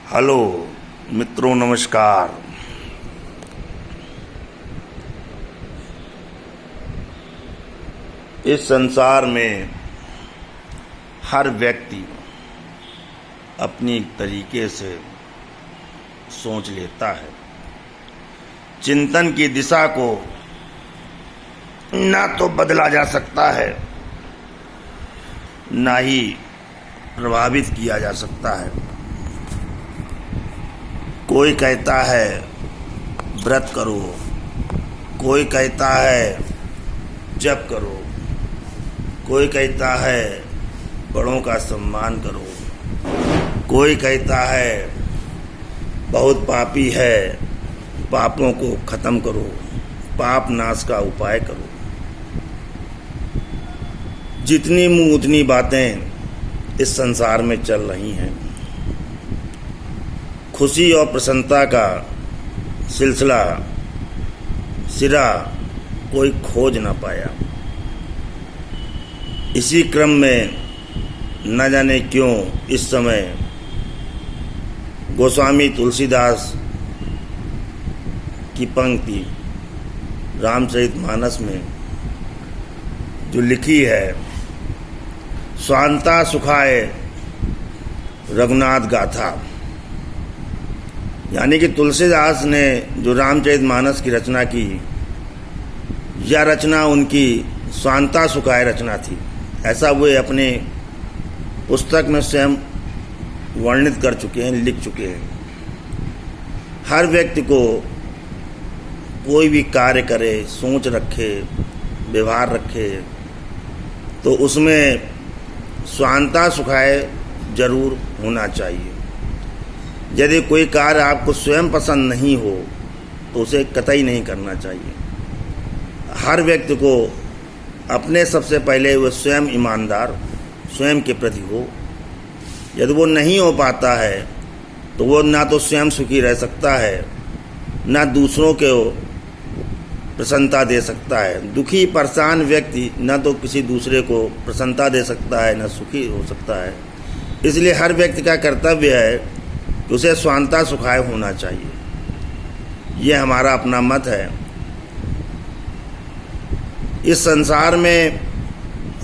Hello मित्रों, नमस्कार। इस संसार में हर व्यक्ति अपनी तरीके से सोच लेता है। चिंतन की दिशा को ना तो बदला जा सकता है, ना ही प्रभावित किया जा सकता है। कोई कहता है व्रत करो, कोई कहता है जप करो, कोई कहता है बड़ों का सम्मान करो, कोई कहता है बहुत पापी है, पापों को खत्म करो, पाप नाश का उपाय करो। जितनी मुंह उतनी बातें इस संसार में चल रही हैं। खुशी और प्रसन्नता का सिलसिला सिरा कोई खोज न पाया। इसी क्रम में न जाने क्यों इस समय गोस्वामी तुलसीदास की पंक्ति रामचरितमानस में जो लिखी है, स्वांता सुखाय रघुनाथ गाथा, यानी कि तुलसीदास ने जो रामचरितमानस की रचना की, यह रचना उनकी स्वांता सुखाय रचना थी। ऐसा वे अपने पुस्तक में स्वयं वर्णित कर चुके हैं, लिख चुके हैं। हर व्यक्ति को कोई भी कार्य करे, सोच रखे, व्यवहार रखे, तो उसमें स्वांता सुखाय जरूर होना चाहिए। यदि कोई कार्य आपको स्वयं पसंद नहीं हो तो उसे कतई नहीं करना चाहिए। हर व्यक्ति को अपने सबसे पहले वह स्वयं ईमानदार स्वयं के प्रति हो। यदि वो नहीं हो पाता है तो वो ना तो स्वयं सुखी रह सकता है, ना दूसरों को प्रसन्नता दे सकता है। दुखी परेशान व्यक्ति ना तो किसी दूसरे को प्रसन्नता दे सकता है, ना सुखी हो सकता है। इसलिए हर व्यक्ति का कर्तव्य है कि उसे स्वांता सुखाय होना चाहिए। ये हमारा अपना मत है। इस संसार में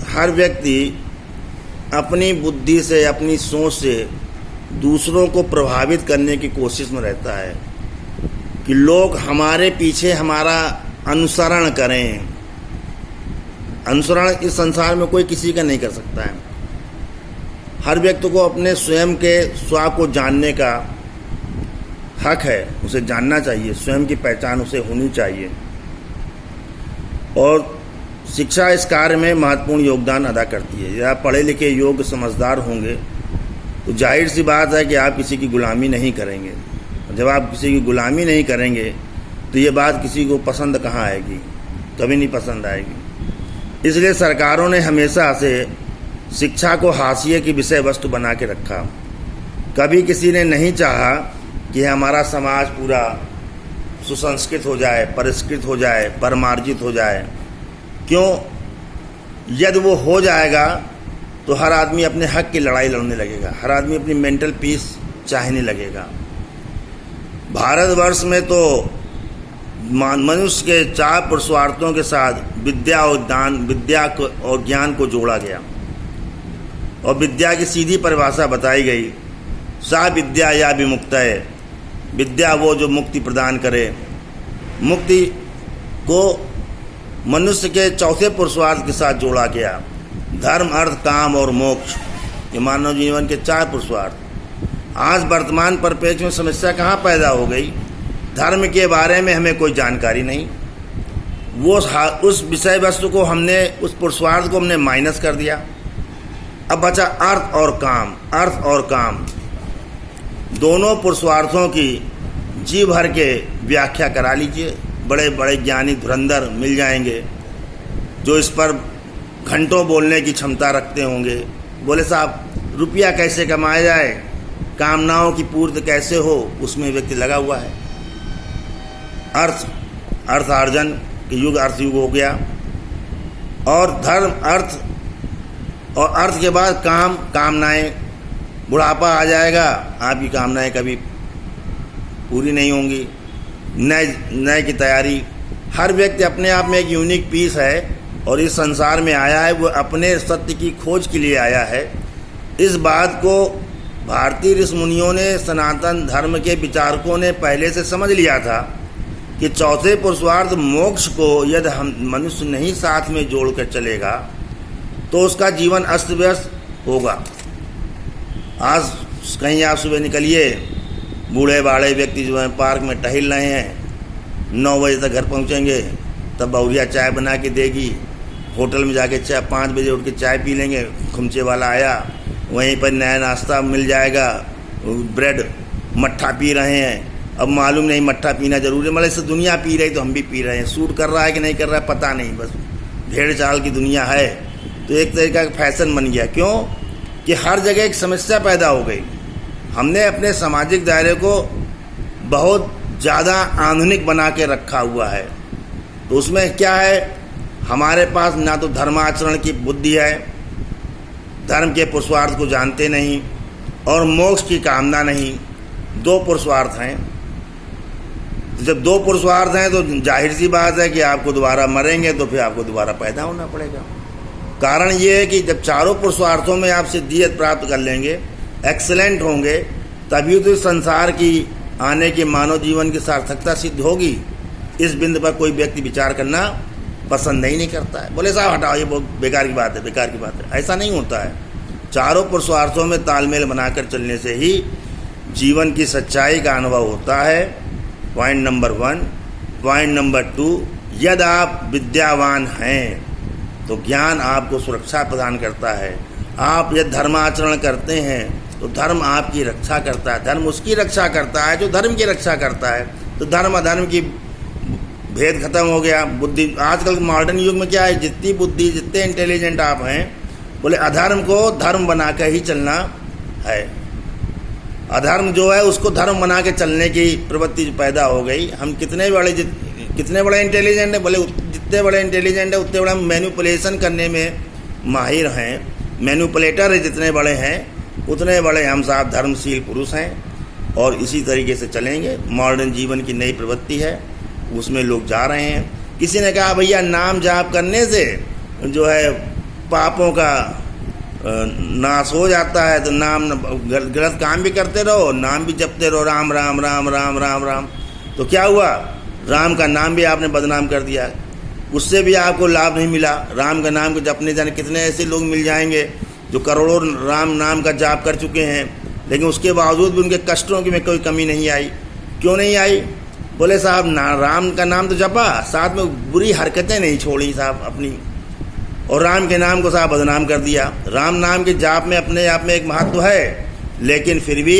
हर व्यक्ति अपनी बुद्धि से, अपनी सोच से दूसरों को प्रभावित करने की कोशिश में रहता है कि लोग हमारे पीछे हमारा अनुसरण करें। अनुसरण इस संसार में कोई किसी का नहीं कर सकता है। हर व्यक्ति को अपने स्वयं के स्व को जानने का हक है, उसे जानना चाहिए, स्वयं की पहचान उसे होनी चाहिए। और शिक्षा इस कार्य में महत्वपूर्ण योगदान अदा करती है। यदि आप पढ़े लिखे, योग्य, समझदार होंगे तो जाहिर सी बात है कि आप किसी की गुलामी नहीं करेंगे। जब आप किसी की गुलामी नहीं करेंगे तो ये बात किसी को पसंद कहाँ आएगी, कभी नहीं पसंद आएगी। इसलिए सरकारों ने हमेशा से शिक्षा को हाशिए की विषय वस्तु बना के रखा। कभी किसी ने नहीं चाहा कि हमारा समाज पूरा सुसंस्कृत हो जाए, परिष्कृत हो जाए, परमार्जित हो जाए। क्यों? यदि वो हो जाएगा तो हर आदमी अपने हक की लड़ाई लड़ने लगेगा, हर आदमी अपनी मेंटल पीस चाहने लगेगा। भारतवर्ष में तो मनुष्य के 4 पुरुषार्थों के साथ विद्या और ज्ञान को जोड़ा गया और विद्या की सीधी परिभाषा बताई गई। सा विद्या या विमुक्तये, विद्या वो जो मुक्ति प्रदान करे। मुक्ति को मनुष्य के 4थे पुरुषार्थ के साथ जोड़ा गया। धर्म, अर्थ, काम और मोक्ष, ये मानव जीवन के 4 पुरुषार्थ। आज वर्तमान परिप्रेक्ष्य में समस्या कहाँ पैदा हो गई? धर्म के बारे में हमें कोई जानकारी नहीं। वो उस विषय वस्तु को हमने, उस पुरुषार्थ को हमने माइनस कर दिया। अब बचा अर्थ और काम। अर्थ और काम दोनों पुरुषार्थों की जी भर के व्याख्या करा लीजिए। बड़े बड़े ज्ञानी धुरंधर मिल जाएंगे जो इस पर घंटों बोलने की क्षमता रखते होंगे। बोले साहब, रुपया कैसे कमाया जाए, कामनाओं की पूर्ति कैसे हो, उसमें व्यक्ति लगा हुआ है। अर्थार्जन के युग अर्थ युग हो गया। और धर्म, अर्थ और अर्थ के बाद काम, कामनाएं, बुढ़ापा आ जाएगा, आपकी कामनाएं कभी पूरी नहीं होंगी। नए की तैयारी। हर व्यक्ति अपने आप में एक यूनिक पीस है और इस संसार में आया है, वो अपने सत्य की खोज के लिए आया है। इस बात को भारतीय ऋषि मुनियों ने, सनातन धर्म के विचारकों ने पहले से समझ लिया था कि चौथे पुरुषार्थ मोक्ष को यदि हम मनुष्य नहीं साथ में जोड़कर चलेगा तो उसका जीवन अस्त व्यस्त होगा। आज कहीं आप सुबह निकलिए, बूढ़े बाड़े व्यक्ति जो हैं पार्क में टहल रहे हैं, 9 बजे तक घर पहुंचेंगे, तब बहुरिया चाय बना के देगी। होटल में जाके 5 बजे उठ के चाय पी लेंगे, खुमचे वाला आया, वहीं पर नया नाश्ता मिल जाएगा, ब्रेड, मट्ठा पी रहे हैं। अब मालूम नहीं मट्ठा पीना जरूरी है, मतलब इससे दुनिया पी रही तो हम भी पी रहे हैं। सूट कर रहा है कि नहीं कर रहा है पता नहीं, बस भेड़ चाल की दुनिया है। तो एक तरीका का फैशन बन गया। क्यों कि हर जगह एक समस्या पैदा हो गई। हमने अपने सामाजिक दायरे को बहुत ज़्यादा आधुनिक बना के रखा हुआ है। तो उसमें क्या है, हमारे पास ना तो धर्माचरण की बुद्धि है, धर्म के पुरुषार्थ को जानते नहीं, और मोक्ष की कामना नहीं। 2 पुरुषार्थ हैं। जब 2 पुरुषार्थ हैं तो जाहिर सी बात है कि आपको दोबारा मरेंगे तो फिर आपको दोबारा पैदा होना पड़ेगा। कारण ये है कि जब चारों पुरुषार्थों में आप सिद्धियत प्राप्त कर लेंगे, एक्सीलेंट होंगे, तभी तो इस संसार की आने के मानव जीवन की सार्थकता सिद्ध होगी। इस बिंदु पर कोई व्यक्ति विचार करना पसंद नहीं करता है। बोले साहब हटाओ, ये बहुत बेकार की बात है, बेकार की बात है। ऐसा नहीं होता है। चारों पुरुषार्थों में तालमेल बनाकर चलने से ही जीवन की सच्चाई का अनुभव होता है। Point number 1। पॉइंट नंबर 2, यदि आप विद्यावान हैं तो ज्ञान आपको सुरक्षा प्रदान करता है। आप यदि धर्माचरण करते हैं तो धर्म आपकी रक्षा करता है, धर्म उसकी रक्षा करता है जो धर्म की रक्षा करता है। तो धर्म अधर्म की भेद खत्म हो गया। बुद्धि, आजकल मॉडर्न युग में क्या है, जितनी बुद्धि, जितने इंटेलिजेंट आप हैं, बोले अधर्म को धर्म बना कर ही चलना है। अधर्म जो है उसको धर्म बना के चलने की प्रवृत्ति पैदा हो गई। हम कितने बड़े इंटेलिजेंट हैं, बोले जितने बड़े इंटेलिजेंट है उतने बड़ा मैनिपुलेशन करने में माहिर हैं। मैनिपुलेटर जितने बड़े हैं उतने बड़े हम साहब धर्मशील पुरुष हैं। और इसी तरीके से चलेंगे। मॉडर्न जीवन की नई प्रवृत्ति है, उसमें लोग जा रहे हैं। किसी ने कहा भैया नाम जाप करने से जो है पापों का नाश हो जाता है, तो नाम गलत काम भी करते रहो, नाम भी जपते रहो, राम राम राम राम राम राम। तो क्या हुआ, राम का नाम भी आपने बदनाम कर दिया, उससे भी आपको लाभ नहीं मिला। राम का नाम को जपने जाने कितने ऐसे लोग मिल जाएंगे जो करोड़ों राम नाम का जाप कर चुके हैं, लेकिन उसके बावजूद भी उनके कष्टों की में कोई कमी नहीं आई। क्यों नहीं आई? बोले साहब राम का नाम तो जपा, साथ में बुरी हरकतें नहीं छोड़ी साहब अपनी, और राम के नाम को साहब बदनाम कर दिया। राम नाम के जाप में अपने आप में एक महत्व है, लेकिन फिर भी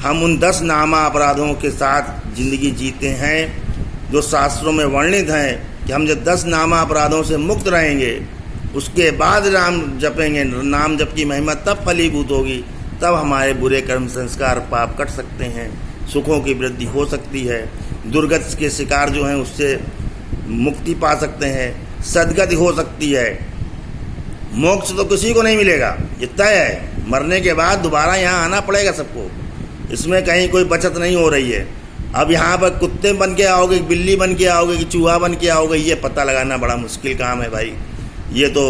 हम उन 10 नामा अपराधों के साथ जिंदगी जीते हैं जो शास्त्रों में वर्णित हैं कि हम जब 10 नामा अपराधों से मुक्त रहेंगे, उसके बाद राम जपेंगे, नाम जप की महिमा तब फलीभूत होगी, तब हमारे बुरे कर्म संस्कार पाप कट सकते हैं, सुखों की वृद्धि हो सकती है, दुर्गति के शिकार जो हैं उससे मुक्ति पा सकते हैं, सद्गति हो सकती है। मोक्ष तो किसी को नहीं मिलेगा, ये तय है। मरने के बाद दोबारा यहाँ आना पड़ेगा सबको, इसमें कहीं कोई बचत नहीं हो रही है। अब यहाँ पर कुत्ते बन के आओगे, बिल्ली बन के आओगे कि चूहा बन के आओगे, ये पता लगाना बड़ा मुश्किल काम है भाई। ये तो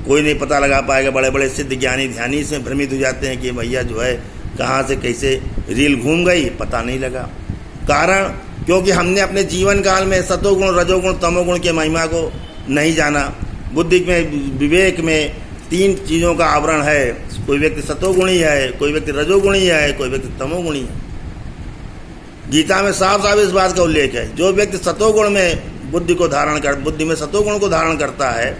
कोई नहीं पता लगा पाएगा। बड़े बड़े सिद्ध ज्ञानी ध्यानी से भ्रमित हो जाते हैं कि भैया जो है कहाँ से कैसे रील घूम गई, पता नहीं लगा। कारण क्योंकि हमने अपने जीवन काल में सतोगुण, रजोगुण, तमोगुण के महिमा को नहीं जाना। बुद्धि में, विवेक में 3 चीज़ों का आवरण है। कोई व्यक्ति सतोगुणी है, कोई व्यक्ति रजोगुणी है, कोई व्यक्ति तमोगुणी है। गीता में साफ साफ इस बात का उल्लेख है। जो व्यक्ति सतोगुण में बुद्धि में सतोगुण को धारण करता है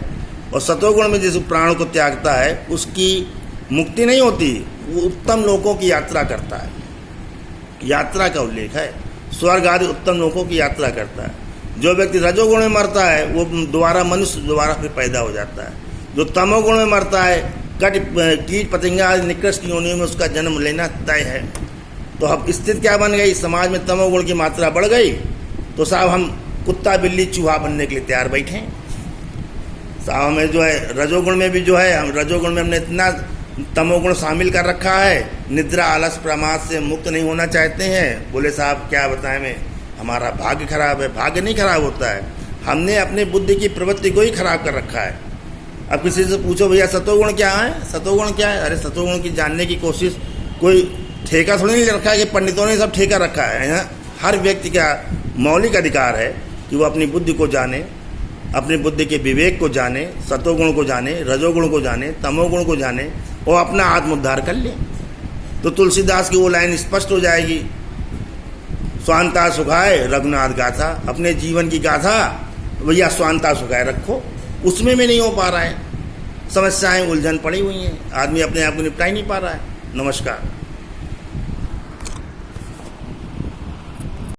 और सतोगुण में जिस प्राण को त्यागता है, उसकी मुक्ति नहीं होती, वो उत्तम लोकों की यात्रा करता है। यात्रा का उल्लेख है, स्वर्ग आदि उत्तम लोकों की यात्रा करता है। जो व्यक्ति रजोगुण में मरता है वो दोबारा फिर पैदा हो जाता है। जो तमोगुण में मरता है, कीट पतंगा आदि निकृष्ट योनियों में उसका जन्म लेना तय है। तो अब स्थिति क्या बन गई, समाज में तमोगुण की मात्रा बढ़ गई, तो साहब हम कुत्ता बिल्ली चूहा बनने के लिए तैयार बैठे। साहब हमें जो है रजोगुण में भी जो है, हम रजोगुण में हमने इतना तमोगुण शामिल कर रखा है निद्रा आलस प्रमाद से मुक्त नहीं होना चाहते हैं। बोले साहब क्या बताएं, मैं हमारा भाग्य खराब है। भाग्य नहीं खराब होता है, हमने अपने बुद्धि की प्रवृत्ति को ही खराब कर रखा है। अब किसी से पूछो भैया सतोगुण क्या है, सतोगुण क्या है, अरे सतोगुण की जानने की कोशिश, कोई ठेका थोड़ी नहीं रखा है कि पंडितों ने सब ठेका रखा है। हर व्यक्ति का मौलिक अधिकार है कि वो अपनी बुद्धि को जाने, अपनी बुद्धि के विवेक को जाने, सतोगुण को जाने, रजोगुण को जाने, तमोगुण को जाने और अपना आत्मोद्धार कर ले। तो तुलसीदास की वो लाइन स्पष्ट हो जाएगी, स्वांता सुखाय रघुनाथ गाथा। अपने जीवन की गाथा भैया स्वांता सुखाय रखो, उसमें भी नहीं हो पा रहा है। समस्याएं उलझन पड़ी हुई हैं, आदमी अपने आप को निपटा ही नहीं पा रहा है। नमस्कार।